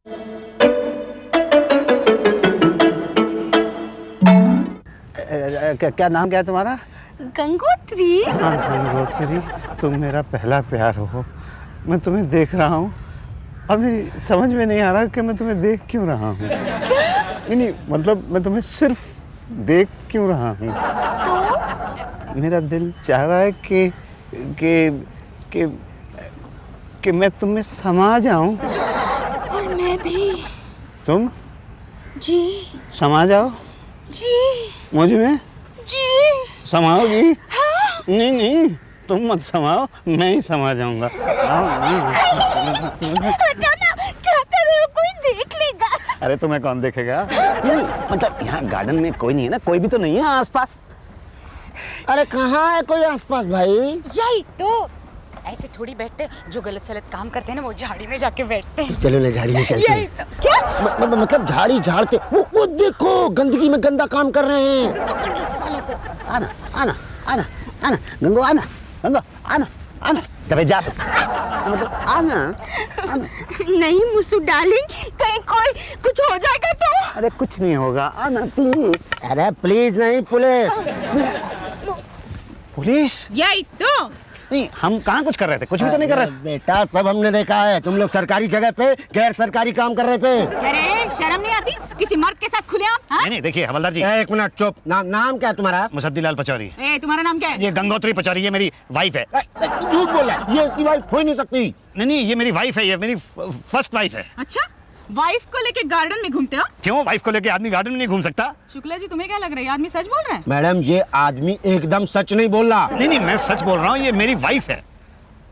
क्या नाम क्या है तुम्हारा? गंगोत्री। हाँ गंगोत्री, तुम मेरा पहला प्यार हो। मैं तुम्हें देख रहा हूँ और मेरी समझ में नहीं आ रहा कि मैं तुम्हें देख क्यों रहा हूँ। नहीं, मतलब मैं तुम्हें सिर्फ देख क्यों रहा हूँ। तो मेरा दिल चाह रहा है कि मैं तुम्हें समा जाऊँ। और मैं भी। तुम जी समा जाओ जी मुझ में। जी समाओगी? हाँ। नहीं, तुम मत समाओ, मैं ही समा जाऊंगा। क्या कर रहे हो? कोई देख लेगा। अरे तुम्हें कौन देखेगा? नहीं, मतलब यहाँ गार्डन में कोई नहीं है ना? कोई भी तो नहीं है आसपास? अरे कहाँ है कोई आसपास भाई? यही तो, ऐसे थोड़ी बैठते, जो गलत सलत काम करते हैं ना वो झाड़ी में जाके बैठते हैं। चलो ना झाड़ी में चलते यही हैं। तो। क्या? मतलब झाड़ी झाड़ते वो देखो गंदगी में गंदा काम कर रहे हैं। पकड़ लो सालों को। आना आना आना आना गंगो, आना गंगो, आना आना। तबे जा आना आना। नहीं मुसु डार्लिंग, कहीं कोई कुछ हो जाएगा तो। अरे कुछ नहीं होगा, आना प्लीज। अरे प्लीज नहीं, पुलिस। पुलिस? यही तो। नहीं, हम कहाँ कुछ कर रहे थे, कुछ भी तो नहीं कर रहे थे। बेटा सब हमने देखा है, तुम लोग सरकारी जगह पे गैर सरकारी काम कर रहे थे। अरे शर्म नहीं आती किसी मर्द के साथ खुलेआम? हाँ? नहीं, देखिए हवलदार जी। एक मिनट चुप। नाम क्या है तुम्हारा? मुसद्दीलाल पचौरी। तुम्हारा नाम क्या है? ये गंगोत्री पचौरी, ये मेरी वाइफ है। झूठ बोल रहा है, ये इसकी वाइफ हो ही नहीं सकती। नहीं, ये मेरी वाइफ है, ये मेरी फर्स्ट वाइफ है। अच्छा, वाइफ को लेके गार्डन में घूमते हो? क्यों, वाइफ को लेके आदमी गार्डन में नहीं घूम सकता? शुक्ला जी तुम्हें क्या लग रहा है, आदमी सच बोल रहा है? मैडम ये आदमी एकदम सच नहीं बोल रहा। नहीं, मैं सच बोल रहा हूँ, ये मेरी वाइफ है।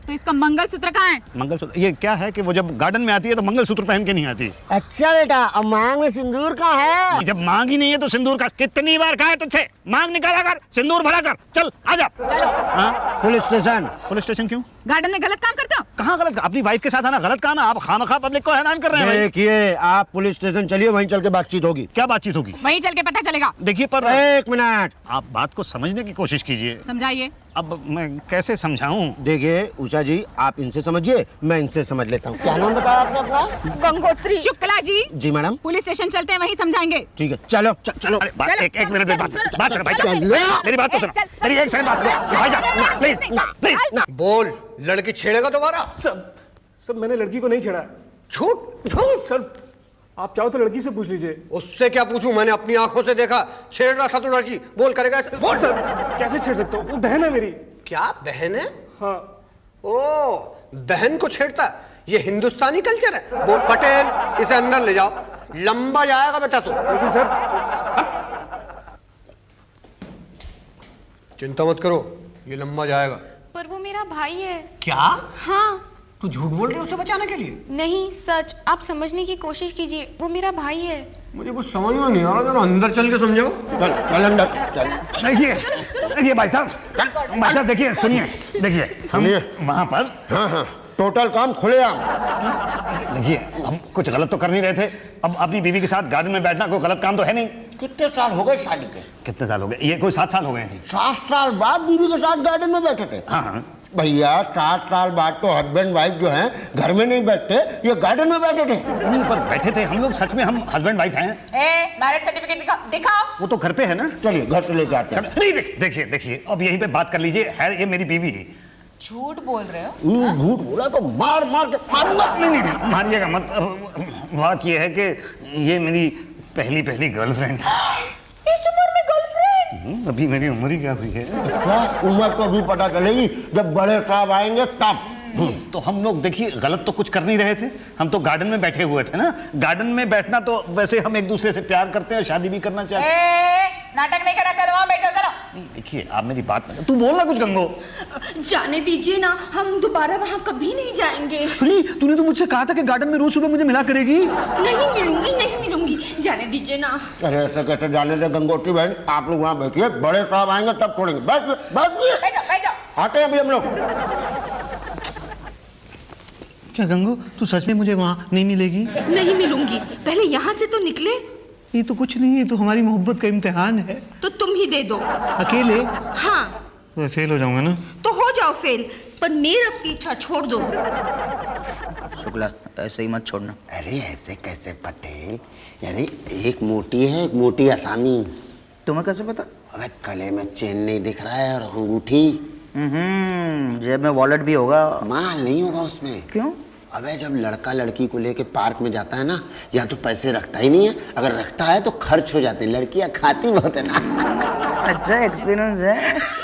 तो इसका मंगलसूत्र कहाँ है? मंगलसूत्र? ये क्या है कि वो जब गार्डन में आती है तो मंगलसूत्र पहन के नहीं आती। अच्छा बेटा, अब मांग में सिंदूर का है। जब मांग ही नहीं है तो सिंदूर का कितनी बार कहा है तुझसे? मांग निकाला कर, सिंदूर भरा कर, चल आजा। चलो। हाँ? Police station. पुलिस स्टेशन क्यों? गार्डन में गलत काम करते हो? कहाँ गलत? अपनी वाइफ के साथ आना गलत काम है? आप खामखा पब्लिक को हैरान कर रहे हैं भाई। देखिए आप पुलिस स्टेशन चलिए, वहीं चल के बातचीत होगी। क्या बातचीत होगी? वहीं चल के पता चलेगा। देखिए पर एक मिनट, आप बात को समझने की कोशिश कीजिए। समझाइए। अब मैं कैसे समझाऊं? देखिए उषा जी आप इनसे समझिए, मैं इनसे समझ लेता हूँ। क्या नाम बताया आपने अपना? गंगोत्री। शुक्ला जी। जी मैडम। पुलिस स्टेशन चलते हैं, वहीं समझाएंगे। ठीक है चलो चलो। अरे चलो, एक मिनट चलो, बात चलो, बात सुनो भाई, चलो, मेरी बात तो सुनो। मेरी एक सेकंड बात सुनो भाई साहब, प्लीज प्लीज। बोल, लड़की छेड़ेगा दोबारा? सब मैंने लड़की को नहीं छेड़ा। झूठ झूठ। सर आप चाहो तो लड़की से पूछ लीजिए। उससे क्या पूछूं? मैंने अपनी आंखों से देखा, छेड़ रहा था तो लड़की। बोल करेगा ऐसे? बोल। सर कैसे छेड़ सकता हूँ, वो बहन है मेरी। क्या बहन है? हाँ। ओ, बहन को छेड़ता? ये हिंदुस्तानी कल्चर है। बोल पटेल, इसे अंदर ले जाओ, लंबा जाएगा बेटा तू। लेकिन सर चिंता मत करो, ये लंबा जाएगा। पर वो मेरा भाई है। क्या? हाँ। तू झूठ बोल रही है उसे बचाने के लिए? नहीं सच, आप समझने की कोशिश कीजिए, वो मेरा भाई है। मुझे कुछ समझ में नहीं आ रहा, जरा अंदर चल के समझाओ। चल चल अंदर चल। देखिए भाई साहब देखिए, सुनिए, देखिए हम सुनिए। वहाँ पर हाँ टोटल काम खुलेआम। देखिए हम कुछ गलत तो कर नहीं रहे थे। अब अपनी बीवी के साथ गार्डन में बैठना कोई गलत काम तो है नहीं। कितने साल हो गए शादी के? कितने साल हो गए? ये कोई 7 साल हो गए हैं। 7 साल बाद बीवी के साथ गार्डन में बैठे थे? हाँ। भैया 7 साल बाद तो हस्बैंड वाइफ जो हैं घर में नहीं बैठते, ये गार्डन में बैठे थे। नहीं पर बैठे थे हम लोग, सच में हम हस्बैंड वाइफ हैं। मैरिज सर्टिफिकेट दिखाओ। वो तो घर पे है ना। चलिए घर से लेके आते हैं। नहीं देखिए अब यहीं पे बात कर लीजिए, है ये मेरी बीवी है। झूठ बोल रहे हो? झूठ बोला तो मार मार के मारूंगा। नहीं मारिएगा मत। बात ये है कि ये मेरी पहली गर्लफ्रेंड। इस उम्र में गर्लफ्रेंड? अभी मेरी उम्र ही क्या हुई है? उम्र तो अभी पता चलेगी जब बड़े साहब आएंगे तब। तो हम लोग देखिए गलत तो कुछ कर नहीं रहे थे, हम तो गार्डन में बैठे हुए थे ना। गार्डन में बैठना तो वैसे हम एक दूसरे से प्यार करते हैं, शादी भी करना चाहते हैं। नाटक नहीं करना, चलो वहां बैठ जाओ, चलो। नहीं देखिए आप मेरी बात में, तू बोल ना कुछ गंगो। जाने दीजिए ना, हम दोबारा वहां कभी नहीं जाएंगे। अरे तूने तो मुझसे कहा था कि गार्डन में रोज सुबह मुझे मिला करेगी। नहीं मिलूंगी, जाने दीजिए ना। अरे ऐसे कैसे जाने दे गंगोत्री बहन, आप लोग वहाँ बैठिए, बड़े साहब आएंगे तब छोड़ेंगे। बैठ जाओ। आते हैं अभी हम लोग। क्या गंगो तू सच में मुझे वहाँ नहीं मिलेगी? नहीं मिलूंगी, पहले यहाँ से तो निकले। ये तो कुछ नहीं है, तो हमारी मोहब्बत का इम्तिहान है। तो तुम ही दे दो। अकेले? हाँ। तो फेल हो जाऊंगा ना? तो हो जाओ फेल, पर मेरा पीछा छोड़ दो। शुक्ला ऐसे ही मत छोड़ना। अरे ऐसे कैसे पटेल, यानी एक मोटी है एक मोटी आसामी। तुम्हें कैसे पता? अबे गले में चेन नहीं दिख रहा है और अंगूठी। जेब में वॉलेट भी होगा। माल नहीं होगा उसमें। क्यों? अबे जब लड़का लड़की को लेके पार्क में जाता है ना, या तो पैसे रखता ही नहीं है, अगर रखता है तो खर्च हो जाते हैं। लड़कियां खाती बहुत है ना। अच्छा एक्सपीरियंस है।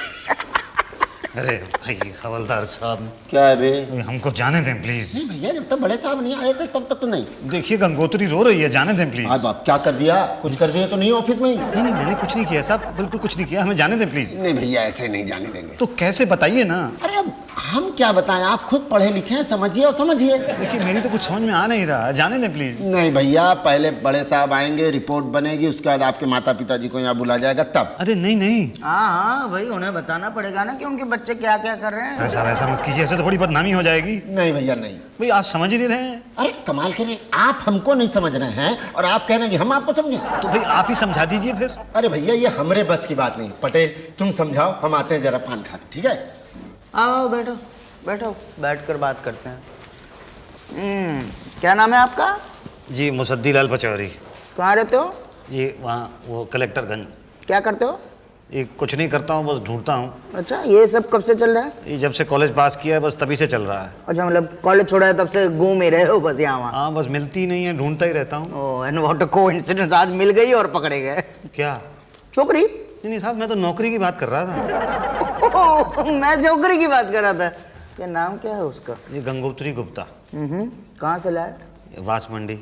अरे भाई हवलदार साहब, क्या है बे? हमको जाने दें प्लीज। नहीं भैया, जब तक बड़े साहब नहीं आए थे तब तक तो नहीं। देखिए गंगोत्री रो रही है, जाने दें प्लीज। आज बाप क्या कर दिया? कुछ कर दिया तो नहीं ऑफिस में ही? नहीं नहीं, मैंने कुछ नहीं किया साहब, बिल्कुल कुछ नहीं किया, हमें जाने दें प्लीज। नहीं भैया, ऐसे नहीं जाने देंगे। तो कैसे बताइए ना। अरे अब हम क्या बताएं, आप खुद पढ़े लिखे हैं, समझिए और समझिए। देखिए मेरी तो कुछ समझ में आ नहीं रहा, जाने दें प्लीज। नहीं भैया, पहले बड़े साहब आएंगे, रिपोर्ट बनेगी, उसके बाद आपके माता पिताजी को यहाँ बुला जाएगा तब। अरे नहीं नहीं हाँ भाई, उन्हें बताना पड़ेगा ना कि उनके बच्चे क्या क्या कर रहे हैं। साहब ऐसा मत कीजिए, ऐसे तो बड़ी बदनामी हो जाएगी। नहीं भैया नहीं। भाई आप समझ ही नहीं रहे हैं। अरे कमाल कर रहे हैं, आप हमको नहीं समझ रहे हैं और आप कह रहे हैं कि हम आपको समझें। तो भाई आप ही समझा दीजिए फिर। अरे भैया ये हमरे बस की बात नहीं। पटेल तुम समझाओ, हम आते हैं जरा पान खा के, ठीक है? आओ बैठो बैठो, बैठ कर बात करते हैं। क्या नाम है आपका? जी मुसद्दी लाल पचौरी। कहाँ रहते हो? ये वहाँ वो कलेक्टरगंज। क्या करते हो? ये कुछ नहीं करता हूँ, बस ढूंढता हूँ। अच्छा, ये सब कब से चल रहा है? ये जब से कॉलेज पास किया है बस तभी से चल रहा है। अच्छा, मतलब कॉलेज छोड़ा है तब से घूम ही रहे हो बस यहाँ वहाँ? हाँ बस मिलती नहीं है, ढूंढता ही रहता हूँ। ओह, एंड व्हाट अ कोइंसिडेंस, आज मिल गई और पकड़े गए। क्या? छोकरी? नहीं साहब, मैं तो नौकरी की बात कर रहा था। ओह, मैं छोकरी की बात कर रहा था। क्या नाम क्या है उसका? ये गंगोत्री गुप्ता। कहाँ से लाए? वास मंडी।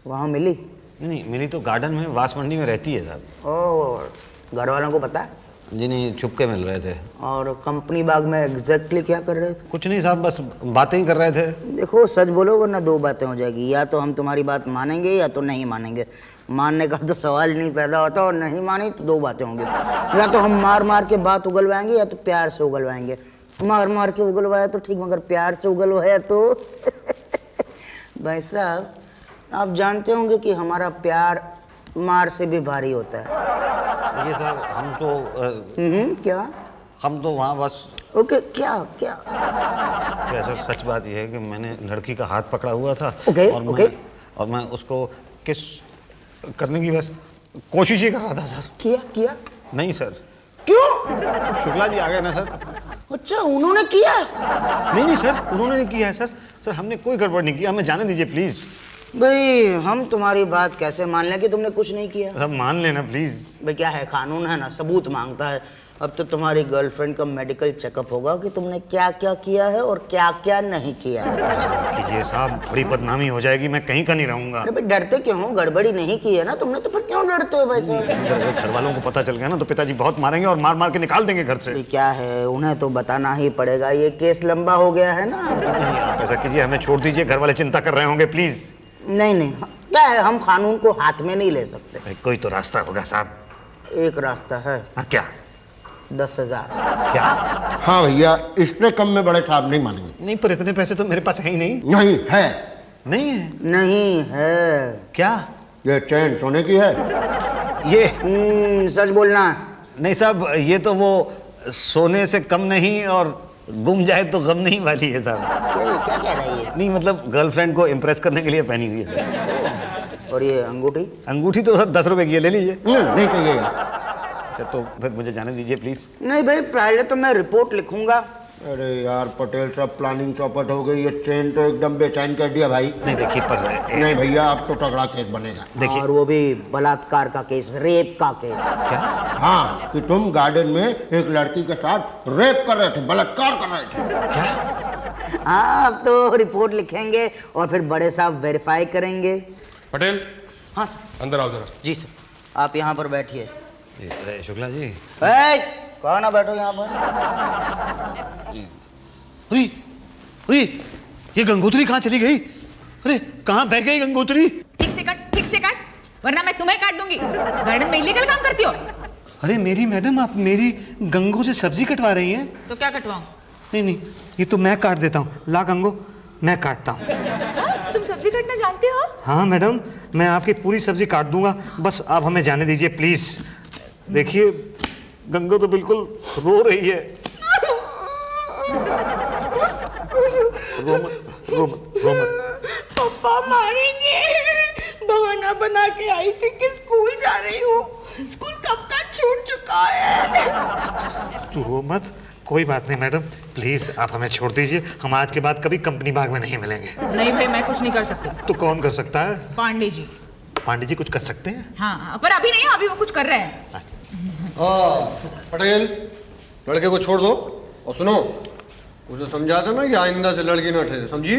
वहाँ मिली? नहीं मिली तो गार्डन में, वास मंडी में रहती है साहब। ओह, घर वालों को पता है? जी नहीं, छुप के मिल रहे थे। और कंपनी बाग में एग्जैक्टली क्या कर रहे थे? कुछ नहीं साहब, बस बातें ही कर रहे थे। देखो सच बोलो वरना दो बातें हो जाएगी, या तो हम तुम्हारी बात मानेंगे या तो नहीं मानेंगे। मानने का तो सवाल नहीं पैदा होता, और नहीं मानी तो दो बातें होंगी। या तो हम मार मार के बात उगलवाएंगे या तो प्यार से उगलवाएंगे। मार मार के उगलवाया तो ठीक, मगर प्यार से उगलवाया तो भाई साहब आप जानते होंगे कि हमारा प्यार मार से भी भारी होता है। ये साहब हम तो क्या? हम तो वहाँ बस ओके, क्या क्या? सर सच बात यह है कि मैंने लड़की का हाथ पकड़ा हुआ था। ओके, और मैं उसको किस करने की बस कोशिश ही कर रहा था सर। किया? नहीं सर। क्यों? शुक्ला जी आ गए ना सर। अच्छा, उन्होंने किया? नहीं सर, उन्होंने नहीं किया है सर। सर हमने कोई गड़बड़ नहीं किया, हमें जाने दीजिए प्लीज। भाई हम तुम्हारी बात कैसे मान लें कि तुमने कुछ नहीं किया? सब मान लेना प्लीज। भाई क्या है, कानून है ना, सबूत मांगता है। अब तो तुम्हारी गर्लफ्रेंड का मेडिकल चेकअप होगा कि तुमने क्या क्या किया है और क्या क्या नहीं किया है। ऐसा मत कीजिए साहब, बड़ी बदनामी हो जाएगी, मैं कहीं का नहीं रहूंगा। अरे भाई डरते क्यों हो? गड़बड़ी नहीं की है ना तुमने, तो फिर क्यों डरते हो भाई साहब? अगर घर वालों को पता चल गया ना तो पिताजी बहुत मारेंगे और मार मार के निकाल देंगे घर से। भाई क्या है, उन्हें तो बताना ही पड़ेगा, ये केस लंबा हो गया है ना। नहीं आप ऐसा कीजिए, हमें छोड़ दीजिए, घर वाले चिंता कर रहे होंगे प्लीज। नहीं, क्या है, हम कानून को हाथ में नहीं ले सकते। कोई तो रास्ता होगा साहब। एक रास्ता है। हाँ क्या? 10,000। क्या? हाँ भैया, इससे कम में बड़े साहब नहीं मानेंगे। नहीं पर इतने पैसे तो मेरे पास है ही नहीं। नहीं है। नहीं है? नहीं है। क्या? ये चैन सोने की है? ये सच बोलना। नहीं साहब, ये तो वो सोने से कम नहीं और गुम जाए तो गम नहीं वाली है साहब। क्या कह रही है? नहीं मतलब गर्लफ्रेंड को इम्प्रेस करने के लिए पहनी हुई है सर। और ये अंगूठी? अंगूठी तो सर 10 रुपए की है, ले लीजिए। नहीं चाहिए सर तो फिर मुझे जाने दीजिए प्लीज। नहीं भाई, पहले तो मैं रिपोर्ट लिखूंगा। अरे यार पटेल साहब, प्लानिंग चौपट हो गई। ये चैन तो एकदम बेचैन कर दिया भाई। नहीं देखिए पर नहीं भैया, अब तो तगड़ा केस बनेगा। देखिए। और वो भी बलात्कार का केस, रेप का केस। क्या? हाँ, कि तुम गार्डन में एक लड़की के साथ रेप कर रहे थे, बलात्कार कर रहे थे। क्या? हाँ, अब तो रिपोर्ट लिखेंगे और फिर बड़े साहब वेरीफाई करेंगे। पटेल हाँ सर। अंदर आओ जरा। जी सर, आप यहाँ पर बैठिए। अरे शुक्ला जी। कहाँ ना बैठो यहाँ पर। अरे अरे ये गंगोत्री कहाँ चली गई? अरे कहाँ बह गई गंगोत्री? ठीक से कट, वरना मैं तुम्हें काट दूंगी। गार्डन में इलीगल काम करती हो? अरे मेरी मैडम, आप मेरी गंगो से सब्जी कटवा रही हैं? तो क्या कटवाऊं? नहीं ये तो मैं काट देता हूँ। ला गंगो, मैं काटता हूँ। हाँ, तुम सब्जी काटना जानते हो? हाँ मैडम, मैं आपकी पूरी सब्जी काट दूंगा, बस आप हमें जाने दीजिए प्लीज। देखिए गंगो तो बिल्कुल रो रही है। रो मत। पापा मारेंगे। बहाना बना के आई थी कि स्कूल जा रही हूँ। स्कूल कब का छूट चुका है। तू रो मत, कोई बात नहीं मैडम, प्लीज आप हमें छोड़ दीजिए। हम आज के बाद कभी कंपनी बाग में नहीं मिलेंगे। नहीं भाई, मैं कुछ नहीं कर सकती। तो कौन कर सकता है? पांडे जी। पांडे जी कुछ कर सकते हैं? हाँ, पर अभी नहीं, अभी वो कुछ कर रहे हैं। अच्छा। पटेल, लड़के को छोड़ दो और सुनो, उसे समझा दो ना कि आइंदा से लड़की ना ठहरे, समझी?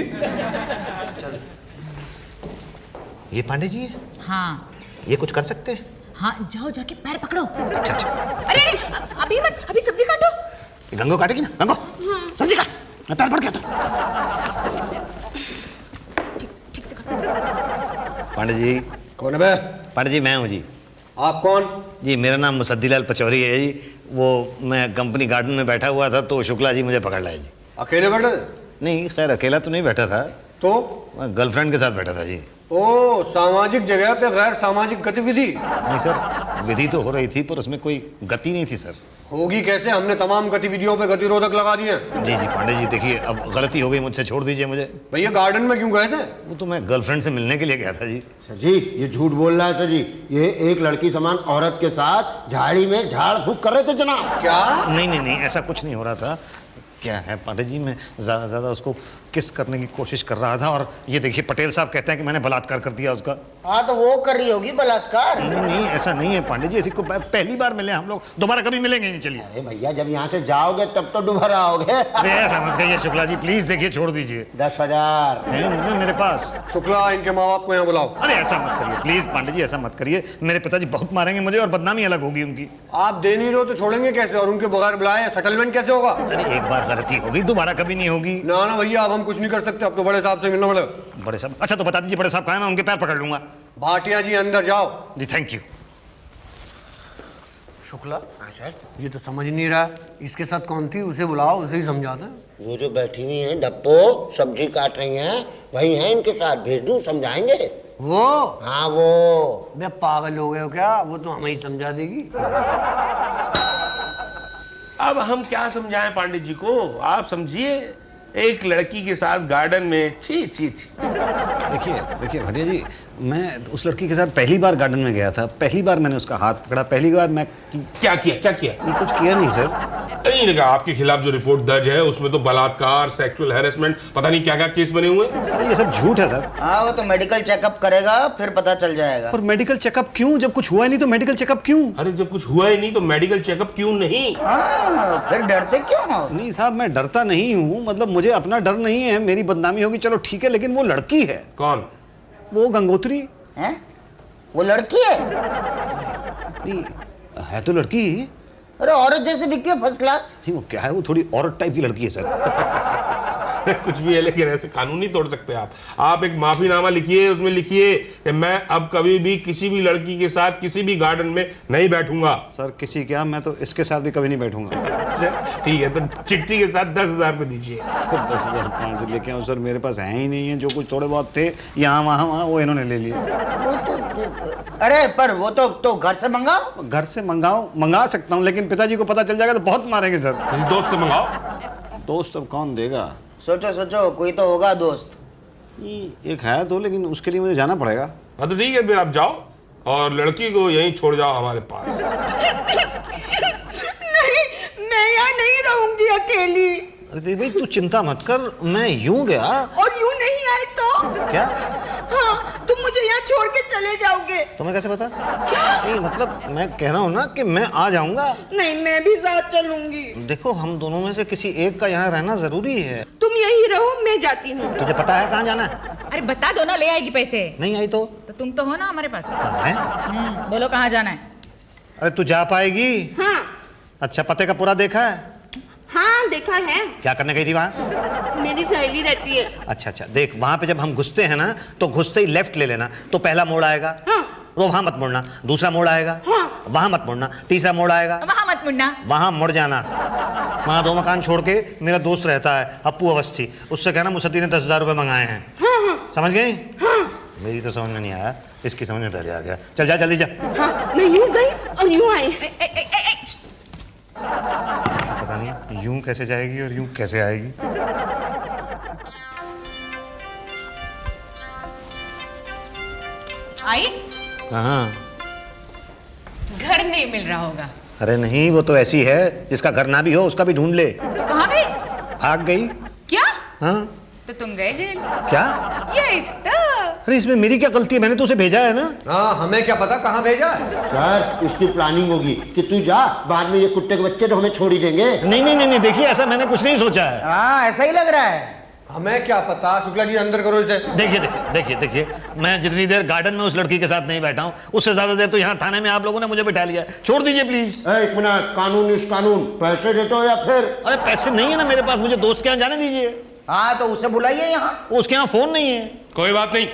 ये पांडे जी है? हाँ ये कुछ कर सकते हैं? हाँ, जाओ जाके पैर पकड़ो। अच्छा अच्छा। अरे अरे, अभी मत, अभी सब्जी काटो। ये गंगो काटेगी ना? गंगो सब्जी काट, मैं पैर पड़ गया था। ठीक से काटो। पांडे जी। कौन है बे? पांडे जी मैं हूँ जी। आप कौन? जी मेरा नाम मुसद्दीलाल पचौरी है जी। वो मैं कंपनी गार्डन में बैठा हुआ था तो शुक्ला जी मुझे पकड़ लाए जी। अकेले बैठे थे? नहीं खैर अकेला तो नहीं बैठा था, तो मैं गर्लफ्रेंड के साथ बैठा था जी। ओ, सामाजिक जगह पे गैर सामाजिक गतिविधि। नहीं सर, विधि तो हो रही थी पर उसमें कोई गति नहीं थी सर। होगी कैसे? हमने तमाम गतिविधियों पे गतिरोधक लगा दिए हैं। जी जी पांडे जी देखिए, अब गलती हो गई मुझसे, छोड़ दीजिए मुझे। भैया गार्डन में क्यों गए थे? वो तो मैं गर्लफ्रेंड से मिलने के लिए गया था जी। सर जी ये झूठ बोल रहा है सर जी। ये एक लड़की समान औरत के साथ झाड़ी में झाड़ फूक कर रहे थे जनाब। क्या? नहीं नहीं नहीं, ऐसा कुछ नहीं हो रहा था। क्या है पांडे जी, मैं ज़्यादा से ज़्यादा उसको किस करने की कोशिश कर रहा था और ये देखिए पटेल साहब कहते हैं कि मैंने बलात्कार कर दिया उसका। हाँ तो वो कर रही होगी बलात्कार। नहीं नहीं ऐसा नहीं है पांडे जी, ऐसी को पहली बार मिले हम लोग, दोबारा कभी मिलेंगे नहीं। चलिए। अरे भैया जब यहाँ से जाओगे तब तो दोबारा आओगे। अरे ऐसा मत कहिए शुक्ला जी, प्लीज देखिए, छोड़ दीजिए। 10,000 है नहीं ना मेरे पास। शुक्ला, इनके माँ बाप को यहाँ बुलाओ। अरे ऐसा मत करिए प्लीज पांडे जी, ऐसा मत करिए। मेरे पिताजी बहुत मारेंगे मुझे और बदनामी अलग होगी उनकी। आप दे नहीं रहे हो तो छोड़ेंगे कैसे? और उनके बगैर बुलाए सेटलमेंट कैसे होगा? अरे एक बार गलती होगी, दोबारा कभी नहीं होगी। ना ना भैया, अब हम कुछ नहीं कर सकते। अब तो बड़े साहब से मिलना पड़ेगा। बड़े साहब? अच्छा तो बता दीजिए बड़े साहब कहाँ हैं, मैं उनके पैर पकड़ लूंगा। भाटिया जी अंदर जाओ। जी थैंक यू। शुक्ला, ये तो समझ नहीं रहा, इसके साथ कौन थी? उसे बुलाओ, उसे ही समझाते हैं। वो जो बैठी हुई हैं डप्पो सब्जी काट रही हैं, वही हैं इनके साथ, भेज दूं समझाएंगे। वो? हाँ वो। बे पागल हो गए हो क्या? वो तो हमें ही समझा देगी। अब हम क्या समझाएं पांडे जी को? आप समझिए, एक लड़की के साथ गार्डन में छी छी छी। देखिए देखिए भटिया जी, मैं उस लड़की के साथ पहली बार गार्डन में गया था, पहली बार मैंने उसका हाथ पकड़ा, पहली बार मैं क्या किया? क्या किया? ये कुछ किया नहीं सर। नहीं लगा, आपके खिलाफ जो रिपोर्ट दर्ज है उसमें तो बलात्कार, सेक्सुअल हैरेसमेंट, पता नहीं क्या क्या केस बने हुए हैं। सर ये सब झूठ है सर। हाँ वो तो मेडिकल चेकअप करेगा फिर पता चल जाएगा। पर मेडिकल चेकअप क्यों? जब कुछ हुआ ही नहीं तो मेडिकल चेकअप क्यों? अरे जब कुछ हुआ ही नहीं तो मेडिकल चेकअप क्यों नहीं? हाँ फिर डरते क्यों हो? नहीं साहब मैं डरता नहीं हूँ, मतलब मुझे अपना डर नहीं है, मेरी बदनामी होगी चलो ठीक है, लेकिन वो लड़की है। कौन? वो गंगोत्री हैं? वो लड़की है? नहीं है तो लड़की ही। अरे औरत जैसे दिखती है, फर्स्ट क्लास। नहीं वो क्या है, वो थोड़ी औरत टाइप की लड़की है सर। कुछ भी है, लेकिन ऐसे कानून नहीं तोड़ सकते आप। आप एक माफीनामा लिखिए, उसमें लिखिए कि मैं अब कभी भी किसी भी लड़की के साथ किसी भी गार्डन में नहीं बैठूंगा। सर किसी क्या, मैं तो इसके साथ भी कभी नहीं बैठूंगा। अच्छा ठीक है, तो चिट्ठी के साथ 10,000 रुपये दीजिए। सर 10,000 कहाँ से लेके आऊँ सर, मेरे पास है ही नहीं है। जो कुछ थोड़े बहुत थे यहाँ वहाँ वहाँ वो इन्होंने ले लिए। वो तो अरे पर वो तो घर से मंगाओ। घर से मंगा सकता हूँ, लेकिन पिताजी को पता चल जाएगा तो बहुत मारेंगे सर। किसी दोस्त से मंगाओ। दोस्त अब कौन देगा? सोचो सोचो, कोई तो होगा दोस्त। एक है तो, लेकिन उसके लिए मुझे जाना पड़ेगा। हाँ तो ठीक है, फिर आप जाओ और लड़की को यहीं छोड़ जाओ हमारे पास। नहीं, मैं यहाँ नहीं रहूंगी अकेली। अरे देख भाई तू चिंता मत कर, मैं यूं गया। और यूं नहीं आए तो? क्या? हाँ, तुम मुझे यहाँ छोड़ के चले जाओगे। तुम्हें कैसे पता? क्या? नहीं मतलब मैं कह रहा हूँ ना कि मैं आ जाऊंगा। नहीं, मैं भी साथ चलूंगी। देखो हम दोनों में से किसी एक का यहाँ रहना जरूरी है। तुम यही रहो, मैं जाती हूँ। तुझे पता है कहाँ जाना है? अरे बता दो ना, ले आएगी पैसे। नहीं आई तो तुम तो हो ना हमारे पास। है? बोलो कहाँ जाना है? अरे तू जा पाएगी? हाँ अच्छा पते का पूरा देखा है? हाँ देखा है। क्या करने गई थी वहाँ? मेरी सहेली रहती है। अच्छा देख, वहाँ पे जब हम घुसते हैं ना तो घुसते ही लेफ्ट ले लेना, तो पहला मोड़ आएगा। हाँ। तो वहाँ मत मुड़ना। दूसरा मोड़ आएगा। हाँ। वहाँ मत मुड़ना। तीसरा मोड़ आएगा। वहाँ मत मुड़ना। वहाँ मुड़ जाना। वहाँ 2 मकान छोड़ के मेरा दोस्त रहता है अप्पू अवस्थी, उससे कहना मुसद्दी ने 10,000 रुपये मंगाए हैं। हाँ। समझ गई? हाँ। मेरी तो समझ में नहीं आया, इसकी समझ में पहले आ गया। चल जा जल्दी जा। हाँ, मैं यूं गई और यूं आई। पता नहीं यूं कैसे जाएगी और यूं कैसे आएगी। आई हाँ। घर नहीं मिल रहा होगा। अरे नहीं, वो तो ऐसी है जिसका घर ना भी हो उसका भी ढूंढ ले। तो कहाँ गई? भाग गई। क्या? हाँ। तो तुम गए जेल? क्या? यही तो। अरे इसमें मेरी क्या गलती है, मैंने तो उसे भेजा है ना। हाँ, हमें क्या पता कहाँ भेजा है। सर इसकी प्लानिंग होगी कि तू जा, बाद में ये कुत्ते के बच्चे तो हमें छोड़ ही देंगे। नहीं नहीं नहीं, नहीं देखिए ऐसा मैंने कुछ नहीं सोचा है। हाँ ऐसा ही लग रहा है। हमें क्या पता। शुक्ला जी अंदर करो इसे। देखिए देखिए देखिए देखिए, मैं जितनी देर गार्डन में उस लड़की के साथ नहीं बैठा हूँ उससे ज्यादा देर तो यहाँ थाने में आप लोगों ने मुझे बिठा लिया है। छोड़ दीजिए प्लीज। एक मिनट, कानून इस कानून, पैसे देते हो या फिर? अरे पैसे नहीं है ना मेरे पास, मुझे दोस्त के यहाँ जाने दीजिए। हाँ तो उसे बुलाइए यहाँ। उसके यहाँ फोन नहीं है। कोई बात नहीं,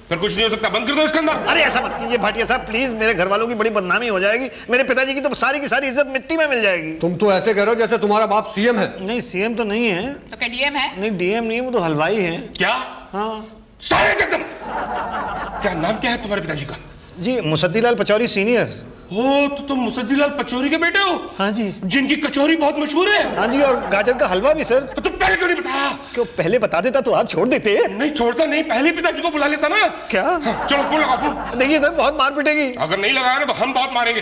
फिर कुछ नहीं हो सकता, बंद कर दो इसके अंदर। अरे ऐसा मत कीजिए भाटिया साहब प्लीज, मेरे घर वालों की बड़ी बदनामी हो जाएगी, मेरे पिताजी की तो सारी की सारी इज्जत मिट्टी में मिल जाएगी। तुम तो ऐसे कह रहे हो जैसे तुम्हारा बाप सीएम है। नहीं सीएम तो नहीं है। तो क्या डीएम है? नहीं डीएम नहीं है, वो तो हलवाई है। क्या? हाँ सारे एकदम। क्या नाम क्या है तुम्हारे पिताजी का? जी मुसद्दीलाल पचौरी सीनियर। हो तो तुम मुसद्दीलाल पचौरी के बेटे हो? हाँ जी। जिनकी कचौरी बहुत मशहूर है। हाँ जी, और गाजर का हलवा भी सर। तो तुम पहले क्यों नहीं बताया? क्यों पहले बता देता तो आप छोड़ देते। नहीं छोड़ता नहीं, पहले पिताजी को बुला लेता ना। क्या? चलो फोन लगा फोन। देखिए सर बहुत मार पिटेगी। अगर नहीं लगाया ना तो हम बहुत मारेंगे।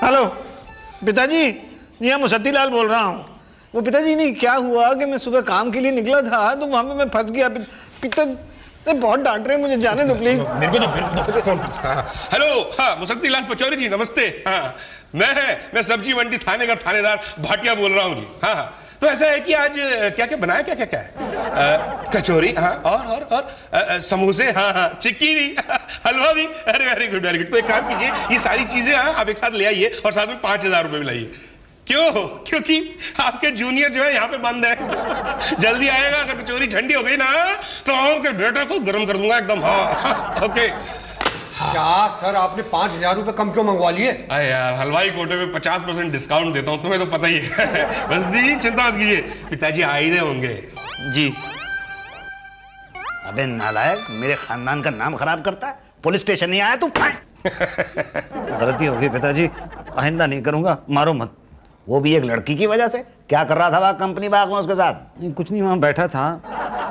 हेलो पिताजी, जी हाँ मुसद्दीलाल बोल रहा हूँ। वो पिताजी नहीं क्या हुआ कि मैं सुबह काम के लिए निकला था तो वहां पे मैं फंस गया। पिता बहुत डांट रहे हैं मुझे, जाने दो प्लीज। मेरे को दो फोन। हेलो, हाँ मुसद्दीलाल पचौरी जी नमस्ते। हाँ मैं सब्जी मंडी थाने का थानेदार भाटिया बोल रहा हूँ जी। हाँ तो ऐसा है कि आज क्या क्या बनाया, क्या क्या क्या है? कचौरी, हाँ और समोसे, हाँ चिक्की भी, हलवा भी। अरे वेरी गुड वेरी गुड। तो एक काम कीजिए, ये सारी चीजें आप एक साथ ले आइए और साथ में 5,000 रुपए भी लाइए। क्यों? क्योंकि आपके जूनियर जो है यहाँ पे बंद है। जल्दी आएगा, अगर कचौरी ठंडी हो गई ना तो आपके बेटे को गर्म कर दूंगा एकदम। हाँ ओके। क्या सर आपने 5,000 रुपए कम क्यों मंगवा लिए? अरे यार हलवाई कोटे में 50% डिस्काउंट देता हूँ, तुम्हें तो पता ही है। बस दी चिंता मत कीजिए, पिताजी आ ही रहे होंगे जी। अबे नालायक, मेरे खानदान का नाम खराब करता है। पुलिस स्टेशन नहीं आया तू? गलती हो गई पिताजी, आइंदा नहीं करूंगा, मारो मत। वो भी एक लड़की की वजह से? क्या कर रहा था वहाँ कंपनी बाग में उसके साथ? नहीं कुछ नहीं, वहां बैठा था।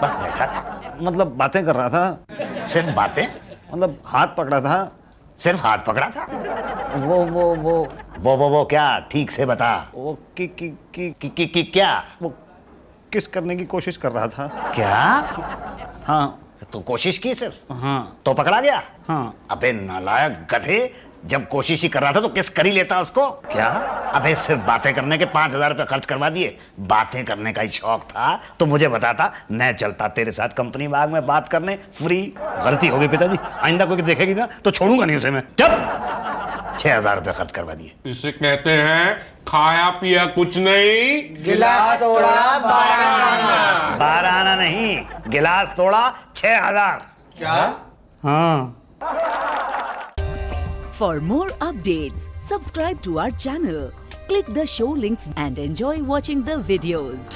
बस बैठा था? मतलब बातें कर रहा था। सिर्फ बातें? मतलब हाथ पकड़ा था। सिर्फ हाथ पकड़ा था? वो क्या, ठीक से बता। वो कि क्या? वो किस करने की कोशिश कर रहा था। क्या? हाँ तो कोशिश की सिर्फ? हाँ तो पकड़ा गया? हाँ। अबे नालायक गधे, जब कोशिश ही कर रहा था तो किस कर ही लेता उसको? क्या? अबे सिर्फ बातें करने के 5,000 रुपए खर्च करवा दिए। बातें करने का ही शौक था तो मुझे बताता, मैं चलता तेरे साथ कंपनी बाग में बात करने फ्री। गलती हो गई पिताजी, आइंदा कोई देखेगी ना तो छोड़ूंगा नहीं उसे मैं। जब 6,000 रुपए खर्च करवा दिए। इसे कहते हैं खाया पिया कुछ नहीं, गिलास तोड़ा 12 आना। 12 आना नहीं, गिलास तोड़ा 6,000। क्या? हाँ। For more updates, subscribe to our channel, click the show links and enjoy watching the videos.